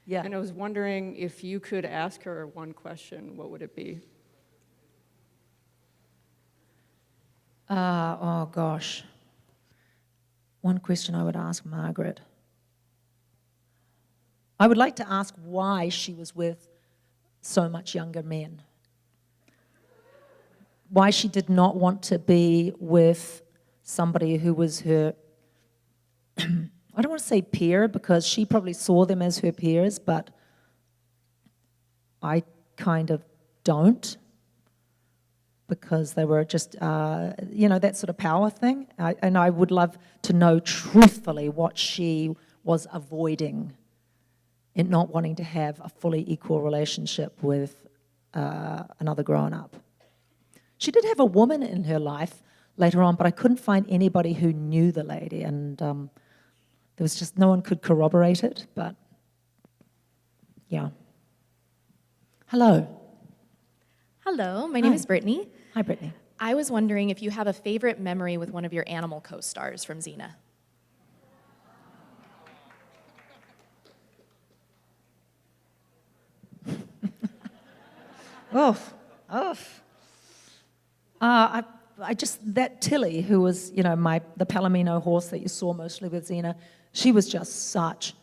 Yeah. And I was wondering if you could ask her one question, what would it be? Oh, gosh. One question I would ask Margaret. I would like to ask why she was with so much younger men. Why she did not want to be with somebody who was her, I don't want to say peer, because she probably saw them as her peers, but I kind of don't, because they were just, that sort of power thing. And I would love to know truthfully what she was avoiding in not wanting to have a fully equal relationship with another grown-up. She did have a woman in her life later on, but I couldn't find anybody who knew the lady, and there was just no one could corroborate it, but yeah. Hello. Hello, my name is Brittany. Hi, Brittany. I was wondering if you have a favorite memory with one of your animal co-stars from Xena. That Tilly, who was, the Palomino horse that you saw mostly with Xena, she was just such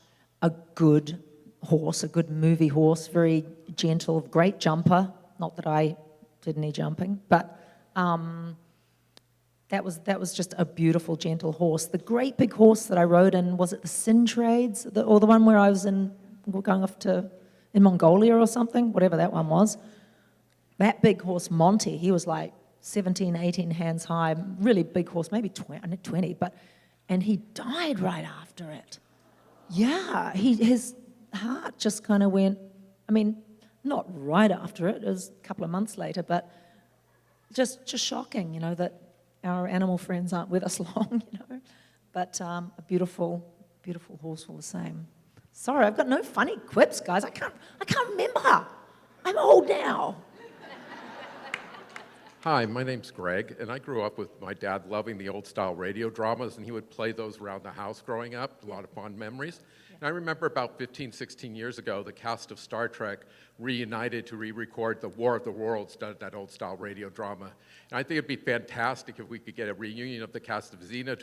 a good horse, a good movie horse, very gentle, great jumper. Not that I did any jumping, but that was just a beautiful, gentle horse. The great big horse that I rode in, was it the Sin Trades, or the one where I was going off in Mongolia or something, whatever that one was. That big horse, Monty, he was like 17, 18 hands high, really big horse, maybe 20, and he died right after it. Yeah, his heart just kind of went, not right after it was a couple of months later, but just shocking, that our animal friends aren't with us long, But a beautiful, beautiful horse all the same. Sorry, I've got no funny quips, guys. I can't remember. I'm old now. Hi, my name's Greg, and I grew up with my dad loving the old-style radio dramas, and he would play those around the house growing up, a lot of fond memories. And I remember about 15, 16 years ago, the cast of Star Trek reunited to re-record the War of the Worlds, that old-style radio drama. And I think it'd be fantastic if we could get a reunion of the cast of Xena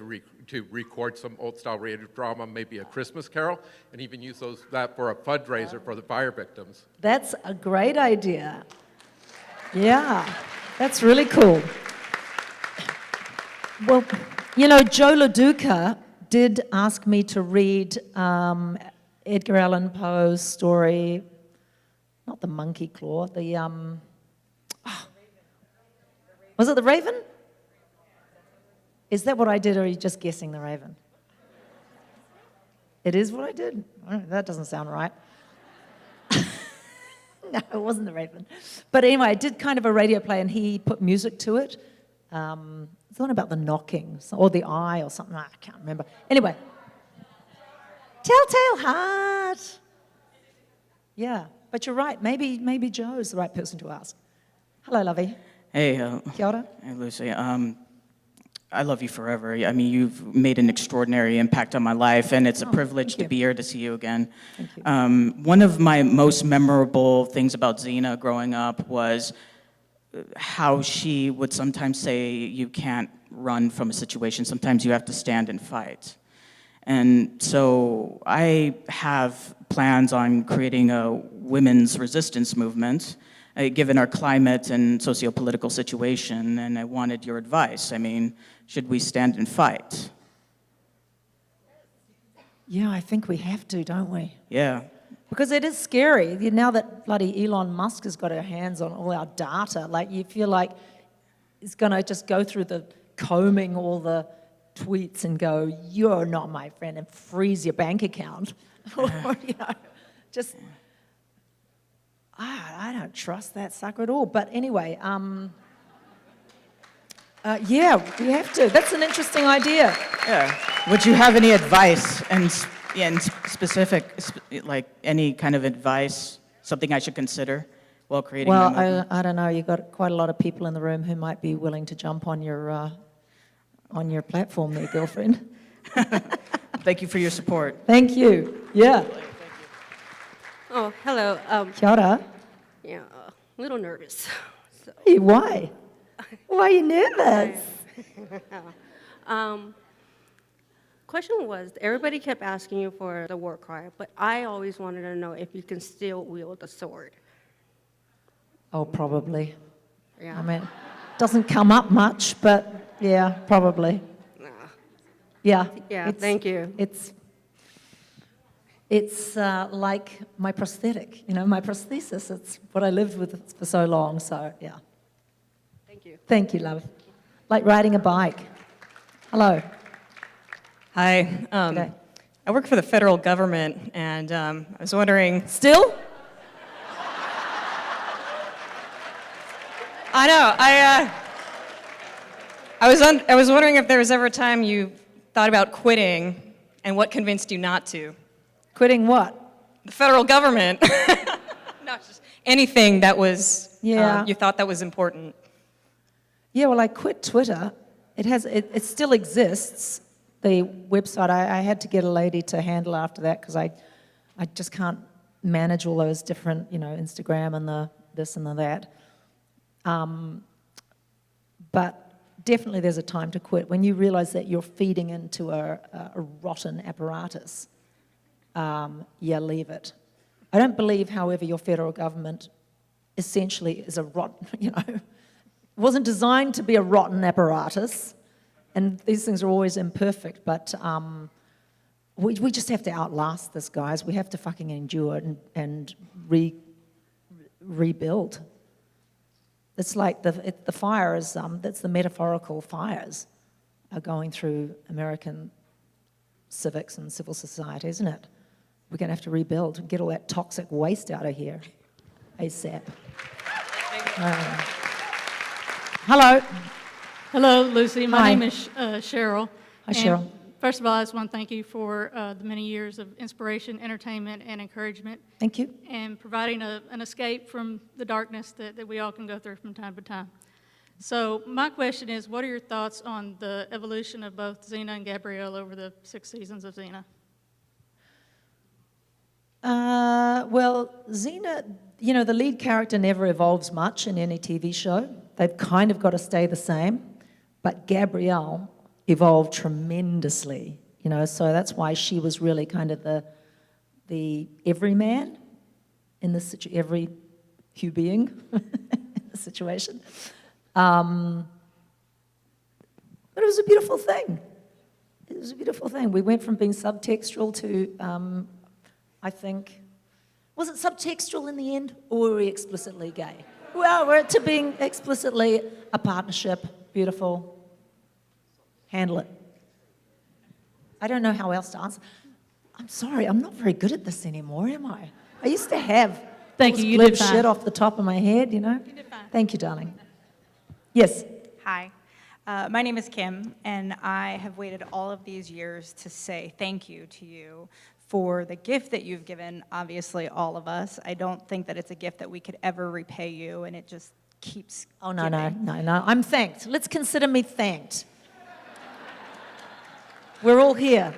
to record some old-style radio drama, maybe A Christmas Carol, and even use that for a fundraiser for the fire victims. That's a great idea. Yeah. That's really cool. Well, Joe LaDuca did ask me to read Edgar Allan Poe's story, not the Monkey Claw, was it The Raven? Is that what I did, or are you just guessing The Raven? It is what I did? That doesn't sound right. No, it wasn't The Raven. But anyway, I did kind of a radio play, and he put music to it. It's the one about the knocking, or the eye, or something. I can't remember. Anyway. Telltale Heart. Yeah, but you're right. Maybe Joe's the right person to ask. Hello, lovey. Hey. Kia ora. Hey, Lucy. I love you forever. You've made an extraordinary impact on my life, and it's a privilege to be here to see you again. Thank you. One of my most memorable things about Xena growing up was how she would sometimes say you can't run from a situation. Sometimes you have to stand and fight. And so I have plans on creating a women's resistance movement, given our climate and socio-political situation, and I wanted your advice. Should we stand and fight? Yeah, I think we have to, don't we? Yeah. Because it is scary. Now that bloody Elon Musk has got her hands on all our data, you feel like he's going to just go through the combing all the tweets and go, "You're not my friend," and freeze your bank account. Or, just, I don't trust that sucker at all. But anyway, yeah, we have to. That's an interesting idea. Yeah. Would you have any advice and specific, like any kind of advice, something I should consider while creating? Well, I don't know. You've got quite a lot of people in the room who might be willing to jump on your platform there, girlfriend. Thank you for your support. Thank you. Yeah. Oh, hello. Kia ora. Yeah, a little nervous. So, Hey, why? Why are you nervous? question was, everybody kept asking you for the war cry, but I always wanted to know if you can still wield a sword. Oh, probably. Yeah. I mean, it doesn't come up much, but yeah, probably. Yeah. Yeah, it's- thank you. It's like my prosthetic, my prosthesis. It's what I lived with for so long, so yeah. Thank you. Thank you, love. Like riding a bike. Hello. Hi. G'day. I work for the federal government, and I was wondering. Still? I know. I was wondering if there was ever a time you thought about quitting, and what convinced you not to. Quitting what? The federal government. No, just anything that was. Yeah. You thought that was important. Yeah, well, I quit Twitter. It still exists, the website. I had to get a lady to handle after that because I just can't manage all those different, Instagram and the this and the that. But definitely there's a time to quit when you realize that you're feeding into a rotten apparatus. Leave it. I don't believe, however, your federal government essentially is a rotten, it wasn't designed to be a rotten apparatus, and these things are always imperfect, but we just have to outlast this, guys. We have to fucking endure it and rebuild. It's like the fires, that's the metaphorical fires are going through American civics and civil society, isn't it? We're going to have to rebuild and get all that toxic waste out of here ASAP. Hello. Hello, Lucy. My Hi. name is Cheryl. Hi, And Cheryl. First of all, I just want to thank you for the many years of inspiration, entertainment, and encouragement, Thank you. and providing an escape from the darkness that we all can go through from time to time. So my question is, what are your thoughts on the evolution of both Xena and Gabrielle over the 6 seasons of Xena? Well, Xena, the lead character never evolves much in any TV show. They've kind of got to stay the same. But Gabrielle evolved tremendously, so that's why she was really kind of the everyman in this every human being in the situation. But it was a beautiful thing. It was a beautiful thing. We went from being subtextual to, I think, was it subtextual in the end, or were we explicitly gay? Well, we're to being explicitly a partnership, beautiful. Handle it. I don't know how else to answer. I'm sorry, I'm not very good at this anymore, am I? I used to have Thank all you, this you glib did fine. shit off the top of my head, You did fine. Thank you, darling. Yes. Hi, my name is Kim, and I have waited all of these years to say thank you to you for the gift that you've given, obviously, all of us. I don't think that it's a gift that we could ever repay you, and it just keeps Oh, no. giving. I'm thanked. Let's consider me thanked. We're all here.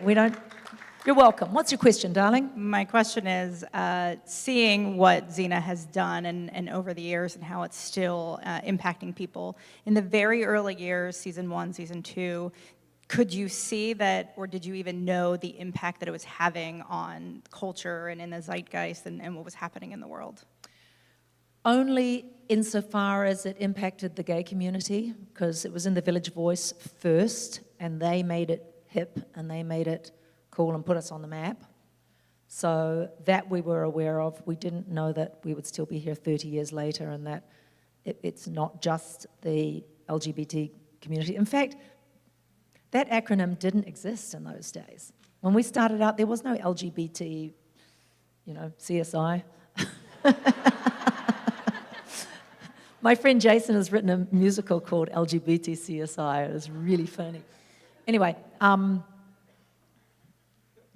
You're welcome. What's your question, darling? My question is, seeing what Xena has done and over the years and how it's still impacting people, in the very early years, season 1, season 2, could you see that, or did you even know the impact that it was having on culture and in the zeitgeist and what was happening in the world? Only insofar as it impacted the gay community, because it was in the Village Voice first, and they made it hip, and they made it cool and put us on the map. So that we were aware of. We didn't know that we would still be here 30 years later, and that it's not just the LGBT community. In fact, that acronym didn't exist in those days. When we started out, there was no LGBT, CSI. My friend Jason has written a musical called LGBT CSI. It was really funny. Anyway,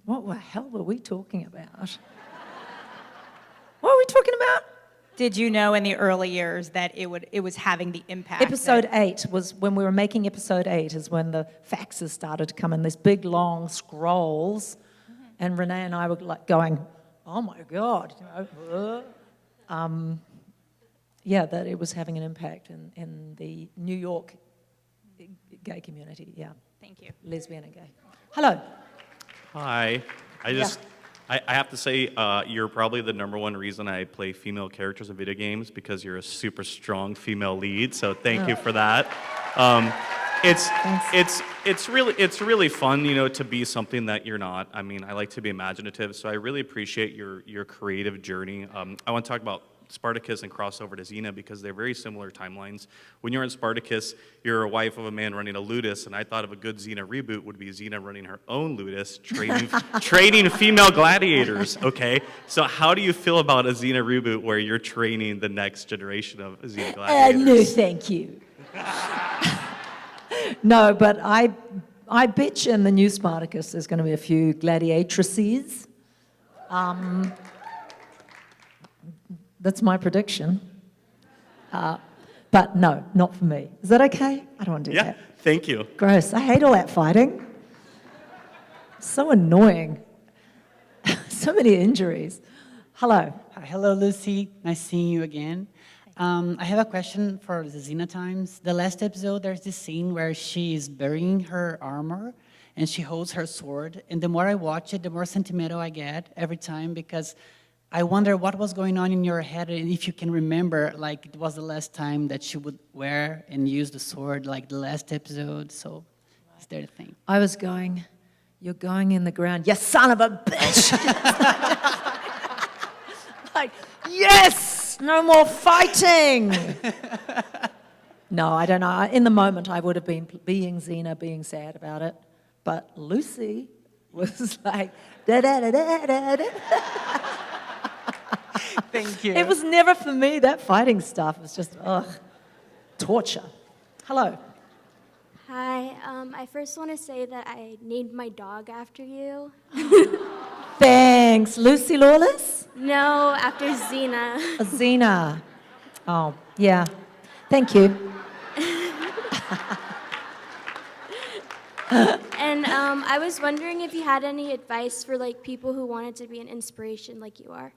what the hell were we talking about? What were we talking about? Did you know in the early years that it was having the impact? Episode 8 was when we were making episode 8 is when the faxes started to come in, these big long scrolls, and Renee and I were like going, oh my God, yeah, that it was having an impact in the New York gay community, yeah, Thank you. lesbian and gay. Hello. Hi. I have to say, you're probably the #1 reason I play female characters in video games because you're a super strong female lead. So thank you for that. It's really fun, to be something that you're not. I mean, I like to be imaginative, so I really appreciate your creative journey. I want to talk about Spartacus and cross over to Xena because they're very similar timelines. When you're in Spartacus, you're a wife of a man running a Ludus, and I thought of a good Xena reboot would be Xena running her own Ludus, training female gladiators, okay? So how do you feel about a Xena reboot where you're training the next generation of Xena gladiators? No, thank you. No, but I bet you in the new Spartacus there's going to be a few gladiatrices. That's my prediction. But no, not for me. Is that okay? I don't want to do Yeah, that. thank you. Gross. I hate all that fighting. So annoying. So many injuries. Hello. Hi, hello, Lucy. Nice seeing you again. I have a question for the Xena Times. The last episode, there's this scene where she is burying her armor and she holds her sword. And the more I watch it, the more sentimental I get every time because I wonder what was going on in your head and if you can remember, like it was the last time that she would wear and use the sword, like the last episode. So is there a thing? I was going, you're going in the ground, you son of a bitch. Like, yes, no more fighting. No, I don't know. In the moment, I would have been being Xena, being sad about it. But Lucy was like, da-da-da-da-da-da. Thank you. It was never for me, that fighting stuff. It was just, torture. Hello. Hi, I first want to say that I named my dog after you. Thanks. Lucy Lawless? No, after Xena. Xena. Oh, yeah. Thank you. And I was wondering if you had any advice for like people who wanted to be an inspiration like you are.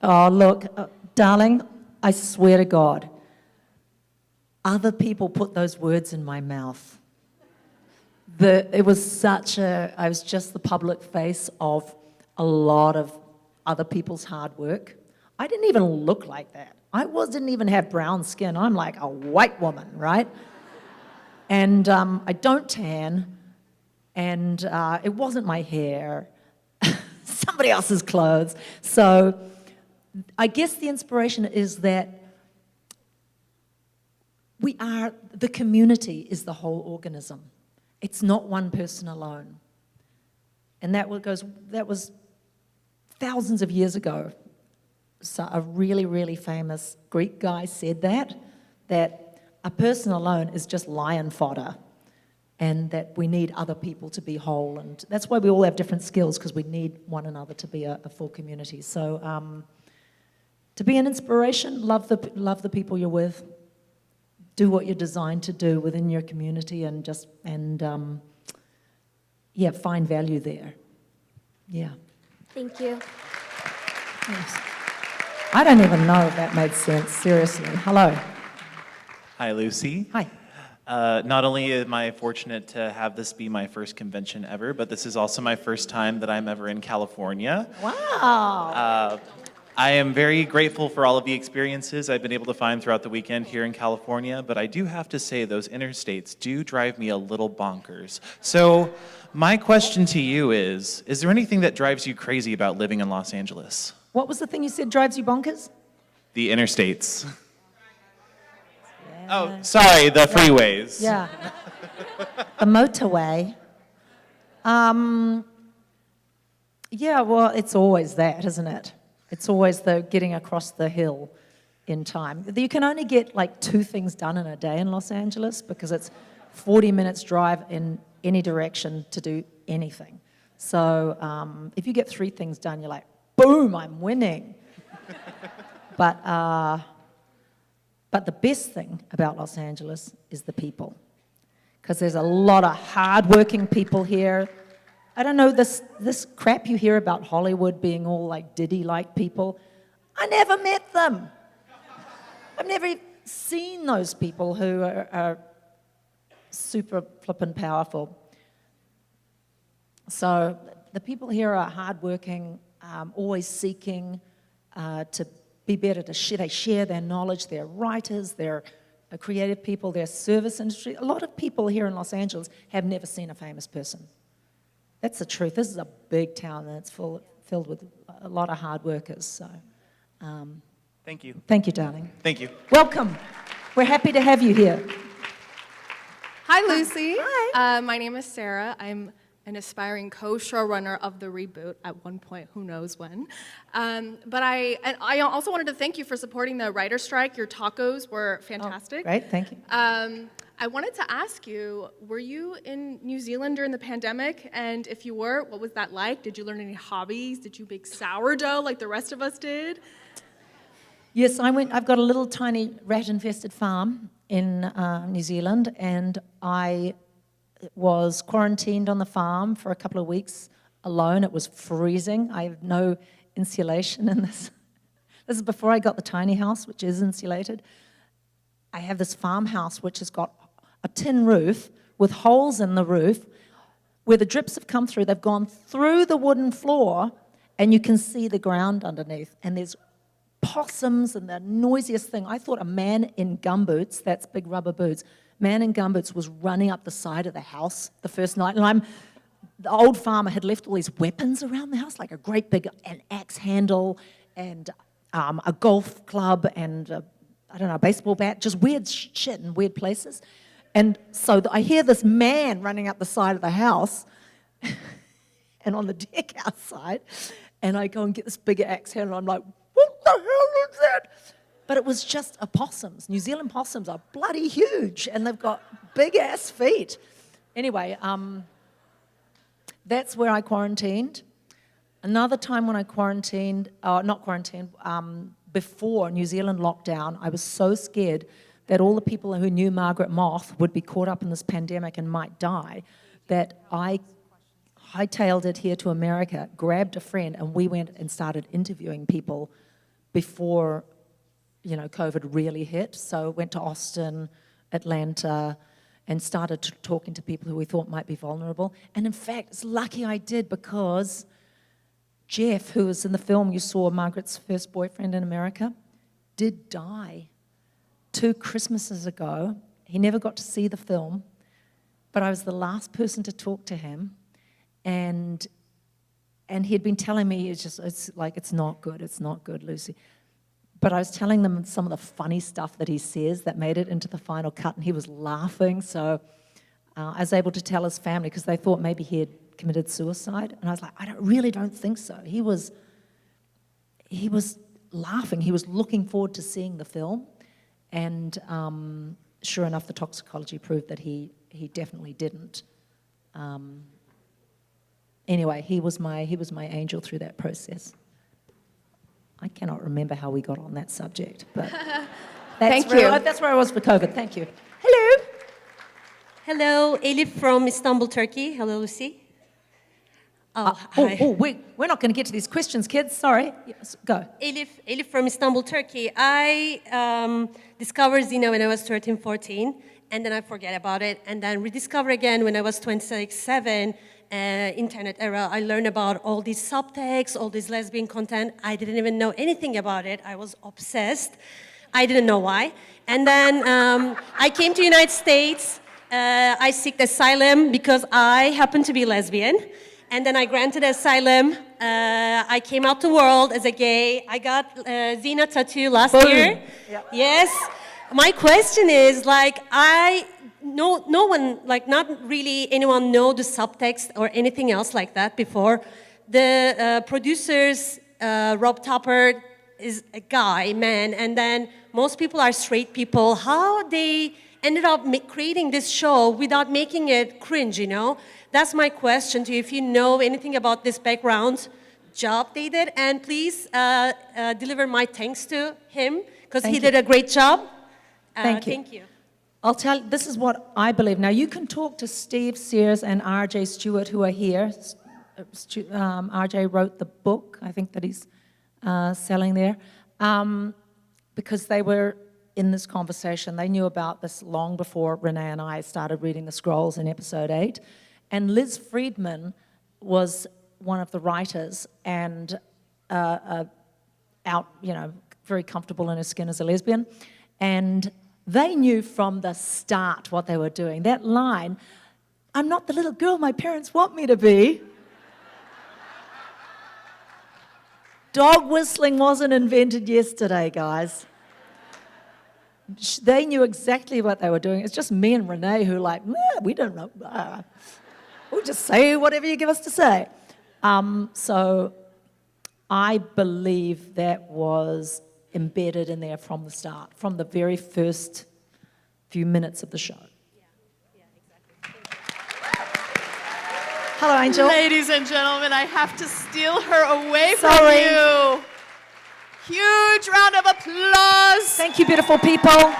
Oh, look, darling, I swear to God, other people put those words in my mouth. I was just the public face of a lot of other people's hard work. I didn't even look like that. Didn't even have brown skin. I'm like a white woman, right? And I don't tan, and it wasn't my hair, somebody else's clothes. So I guess the inspiration is that the community is the whole organism. It's not one person alone. And that was thousands of years ago. So a really, really famous Greek guy said that a person alone is just lion fodder, and that we need other people to be whole. And that's why we all have different skills, because we need one another to be a full community. So to be an inspiration, love the people you're with. Do what you're designed to do within your community, and find value there. Yeah. Thank you. Yes. I don't even know if that made sense, seriously. Hello. Hi, Lucy. Hi. Not only am I fortunate to have this be my first convention ever, but this is also my first time that I'm ever in California. Wow. I am very grateful for all of the experiences I've been able to find throughout the weekend here in California, but I do have to say those interstates do drive me a little bonkers. So my question to you is there anything that drives you crazy about living in Los Angeles? What was the thing you said drives you bonkers? The interstates. Yeah. Oh, sorry, the freeways. Yeah. The motorway. Yeah, well, it's always that, isn't it? It's always the getting across the hill in time. You can only get like 2 things done in a day in Los Angeles because it's 40 minutes drive in any direction to do anything. So if you get 3 things done, you're like, boom, I'm winning. But the best thing about Los Angeles is the people, because there's a lot of hardworking people here, I don't know, this crap you hear about Hollywood being all like Diddy-like people. I never met them. I've never seen those people who are super flippin' powerful. So the people here are hardworking, always seeking to be better, they share their knowledge. They're writers, they're creative people, they're service industry. A lot of people here in Los Angeles have never seen a famous person. That's the truth. This is a big town and it's filled with a lot of hard workers. So, Thank you. thank you, darling. Thank you. Welcome. We're happy to have you here. Hi, Lucy. Hi. My name is Sarah. I'm an aspiring co-showrunner of the reboot at one point, who knows when. But I also wanted to thank you for supporting the writer's strike. Your tacos were fantastic. Oh, great, thank you. I wanted to ask you, were you in New Zealand during the pandemic? And if you were, what was that like? Did you learn any hobbies? Did you bake sourdough like the rest of us did? Yes, I've got a little tiny rat-infested farm in New Zealand, and I was quarantined on the farm for a couple of weeks alone. It was freezing. I have no insulation in this. This is before I got the tiny house, which is insulated. I have this farmhouse which has got a tin roof with holes in the roof. Where the drips have come through, they've gone through the wooden floor, and you can see the ground underneath. And there's possums and the noisiest thing. I thought a man in gumboots, that's big rubber boots, man in gumboots was running up the side of the house the first night. And the old farmer had left all these weapons around the house, like a great big an axe handle and a golf club and a baseball bat, just weird shit in weird places. And so I hear this man running up the side of the house and on the deck outside, and I go and get this big axe handle, and I'm like, what the hell is that? But it was just opossums. New Zealand possums are bloody huge, and they've got big-ass feet. Anyway, that's where I quarantined. Another time when I before New Zealand lockdown, I was so scared that all the people who knew Margaret Moth would be caught up in this pandemic and might die, that I hightailed it here to America, grabbed a friend, and we went and started interviewing people before, COVID really hit. So went to Austin, Atlanta, and started talking to people who we thought might be vulnerable. And in fact, it's lucky I did, because Jeff, who was in the film you saw, Margaret's first boyfriend in America, did die 2 Christmases ago. He never got to see the film, but I was the last person to talk to him. And he had been telling me, it's not good, Lucy. But I was telling them some of the funny stuff that he says that made it into the final cut, and he was laughing. So I was able to tell his family, because they thought maybe he had committed suicide. And I was like, I really don't think so. He was laughing. He was looking forward to seeing the film. And sure enough, the toxicology proved that he definitely didn't. Anyway, he was my angel through that process. I cannot remember how we got on that subject, but that's where I was for COVID. Thank you. Hello. Hello, Elif from Istanbul, Turkey. Hello, Lucy. We're not going to get to these questions, kids. Sorry. Yes, go. Elif from Istanbul, Turkey. I discovered Xena when I was 13, 14, and then I forget about it, and then rediscover again when I was 26, 7. Internet era, I learned about all these subtexts, all this lesbian content. I didn't even know anything about it. I was obsessed. I didn't know why. And then I came to the United States. I sought asylum because I happen to be lesbian. And then I granted asylum. I came out to the world as a gay. I got Xena tattoo last year. Yep. Yes. My question is, no one, not really anyone know the subtext or anything else like that before. The producers, Rob Topper is a guy, man, and then most people are straight people. How they ended up creating this show without making it cringe, That's my question to you, if you know anything about this background job they did. And please deliver my thanks to him, because he did a great job. Thank you. Thank you. I'll tell you, this is what I believe. Now, you can talk to Steve Sears and RJ Stewart, who are here. RJ wrote the book, I think, that he's selling there, because they were in this conversation. They knew about this long before Renee and I started reading the scrolls in episode 8. And Liz Friedman was one of the writers and out, very comfortable in her skin as a lesbian. And they knew from the start what they were doing. That line, "I'm not the little girl my parents want me to be." Dog whistling wasn't invented yesterday, guys. They knew exactly what they were doing. It's just me and Renee who we don't know. We'll just say whatever you give us to say. So I believe that was embedded in there from the start, from the very first few minutes of the show. Hello, Angel. Ladies and gentlemen, I have to steal her away Sorry. from you. Huge round of applause. Thank you, beautiful people.